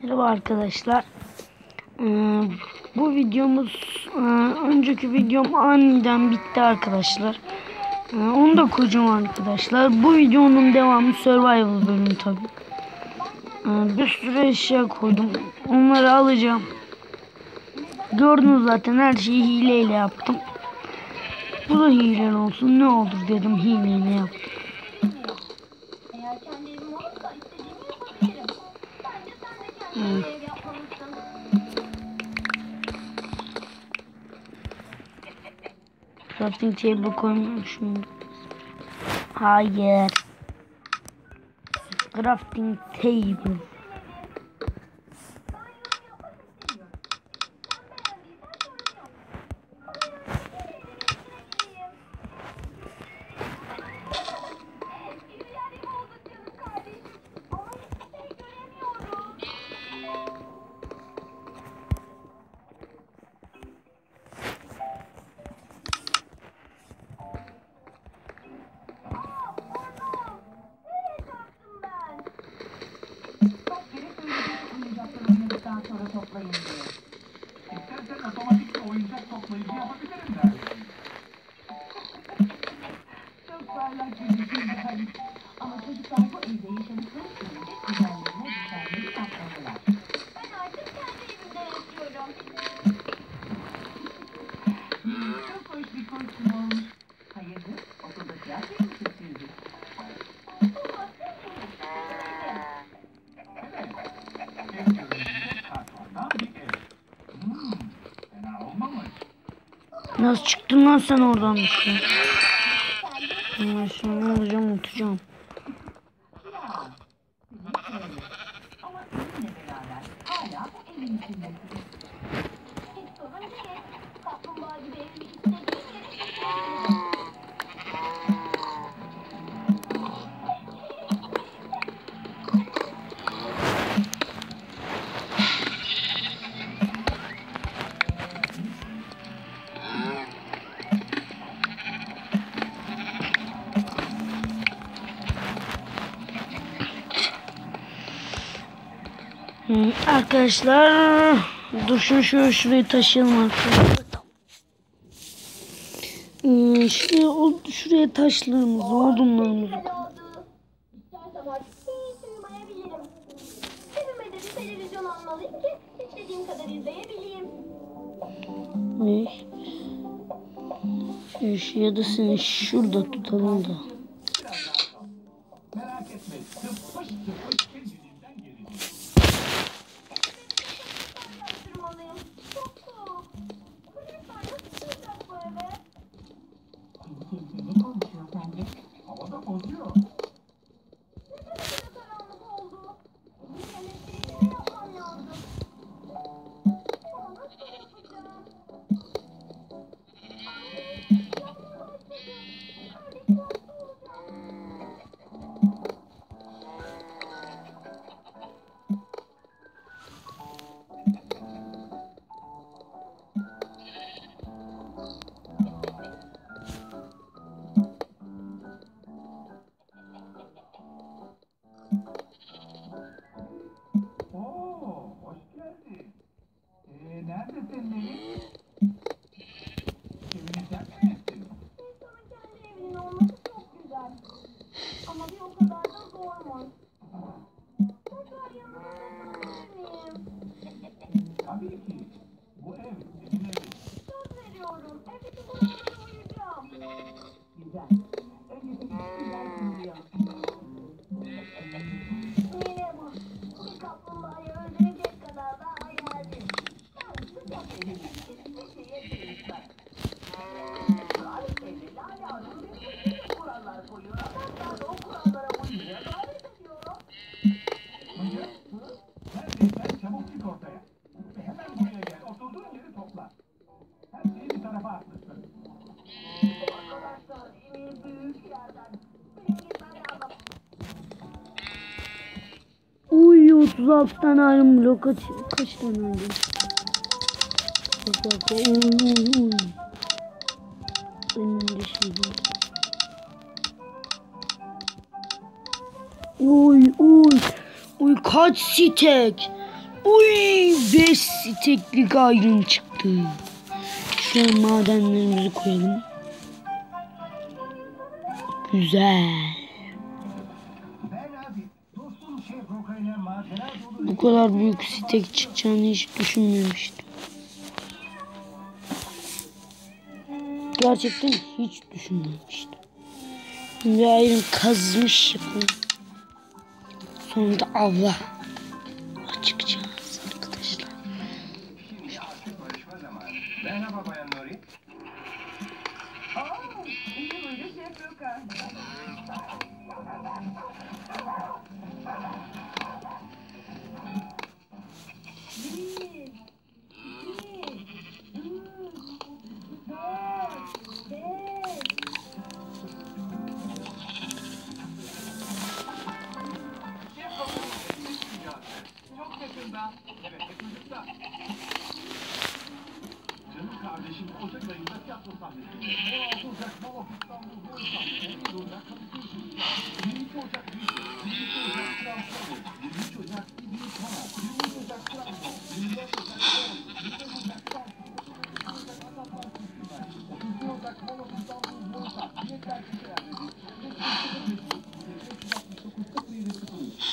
Merhaba arkadaşlar. Bu videomuz önceki videom aniden bitti arkadaşlar. Onu da koyacağım arkadaşlar. Bu videonun devamı survival bölümü tabi. Bir sürü eşya koydum. Onları alacağım. Gördünüz zaten her şeyi hileyle yaptım. Bu da hileli olsun ne olur dedim, hileyle yaptım. Crafting table koymuşum. Hayır. Crafting table. Sonra toplayın diye. İstersen otomatik bir oyuncak toplayıcı yapabilirim derdim. Çok parlak bir düşünce. Ama çocuklar bu evde yaşadıkları sürece güvenliğine düşenleri yapmalılar. Ben artık kendi evimde yaşıyorum. Çok hoş bir kostüm olmuş. Hayırdır? Okulda tiyatro mu seçildin? Nasıl çıktın lan sen oradan işte? Ben sonra alacağım, unutacağım. Ama seninle beraber hala evin içindesin. Hiç sorun değil. Kaplumbağa gibi evin istediğin yere Arkadaşlar dur şurayı taşıyalım arkadaşlar. Şuraya taşlarımızı, odunlarımızı. Evime de bir televizyon almalıyım ki istediğim kadar izleyebileyim. Ya da seni şurada tutalım da. Merak etme. Tıpış tıpış kendiliğinden gelecek. Yaptırmalıyım. Çok soğuk. Çocuklar nasıl sığacak bu eve? Ne konuşuyor sence? Havada bozuyor. Neden böyle karanlık oldu? Bir elektriği ne yapmam lazım? Nasıl yapacağım? Anne, yapmaya başladım. Kardeşim hasta olacak. Oo, hoş geldin. Nerede senin evin? Evini sen mi ettin? İnsanın kendi evinin olması çok güzel. Ama bir o kadar da zormuş. Tekrar yanına alabilir miyim? Tabii ki. Bu ev senin evin. Söz veriyorum. Evdeki buralarda uyuyacağım. Güzel. Önceki güzel kılıyor. Yine bu. Bir kaplumbağayı öldürecek kadar da hayali. Ben sıcak evin bir şeye sığınsak. Tarih evli Lale Hanım bir kurallar koyuyor. Ben de o kurallara uymaya gayret ediyorum. Hayır. Neredeysen çabuk çık ortaya. Ve hemen buraya gel. Oturduğun yeri topla. Her şeyi bir tarafa atmışsın. Arkadaşlar evi büyük yerden. Benim gitmem lazım. Uy 36 tane ayrım blok kaç tane oldu? Bak. Uy. Benim de şey var. Uy kaç stek. Uy, 5 steklik ayrım çıktı. Şuraya madenlerimizi koyalım. Güzel. Bu kadar büyük stek çıkacağını hiç düşünmemiştim. Gerçekten hiç düşünmemiştim. Bir ayrım kazmış yapalım. Sonra da avla çıkacağız arkadaşlar. Merhaba Bayan Nuri. İyi buyurun Şef Roka. Çok yakında. Evet, yakınlıkta. Canım kardeşim Ocak ayında tiyatro sahnesinde. 16 Ocak Mall of İstanbul Boy Sahne. 17 Ocak Kadıköy Çocuklar. 22 Ocak Rize. 22 Ocak Trabzon. 23 Ocak İzmir Kona. 23 Ocak Trabzon. 24 Ocak Kol. 25 Ocak Samsun. 30 Ocak Adaplar Kültürler. 31 Ocak Mall of İstanbul Boy Sahne. Biletler köşelerde. 569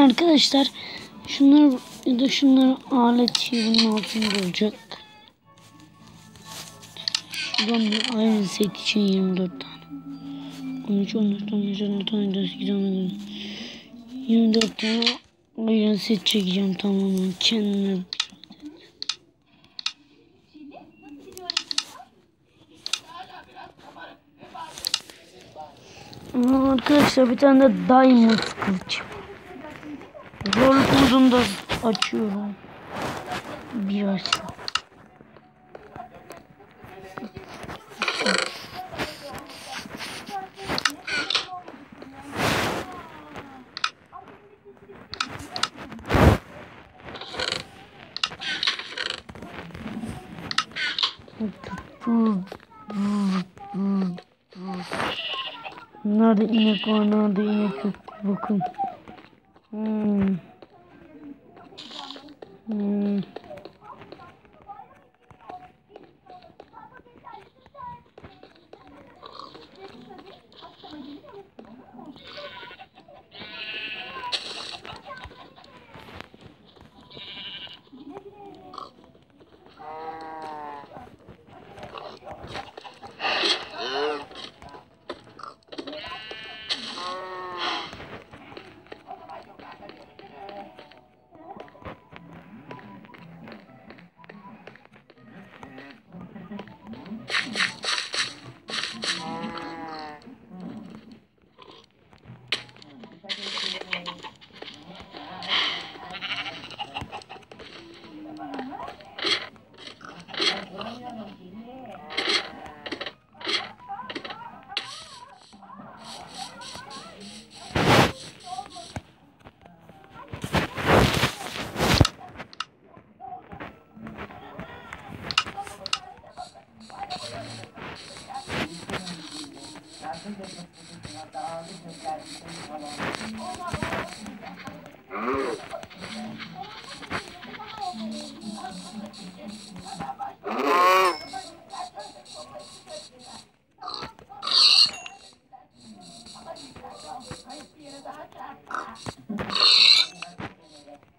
Arkadaşlar şunlar ya da şunların aleti bunun altında olacak. Şuradan bir iron set için 24 tane. 13, 14, 15, 16, 17, 18, 19, 24 tane iron set çekeceğim tamamen kendime. Arkadaşlar bir tane de diamond kılıç. Zorluk modunda açıyorum. Bir açtım. Nerede inek var, nerede inek yok, bakın.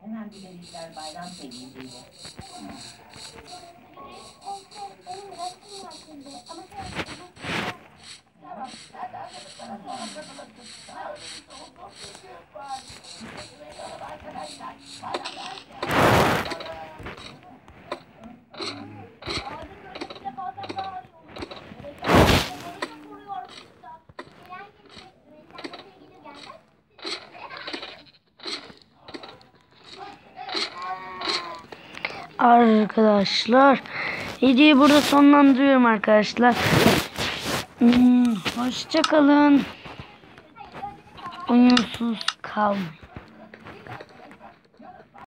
Hemen bir Çocuklar bayram sevinciyle. Benim biraz kim açıldı ama sen Tamam, sen de arkadaşlara sonra katılırsın. Daha önemlisi o çok küçük var. Şuraya kalın arkadaşlar. Bayramlar. ağacın gölgesinde kalsak daha iyi olur. Balık vuruyor kızda. Merak etme. Sen nasıl gidip gelmez? Arkadaşlar videoyu burada sonlandırıyorum arkadaşlar. Hoşça kalın. Oyunsuz kalmayın.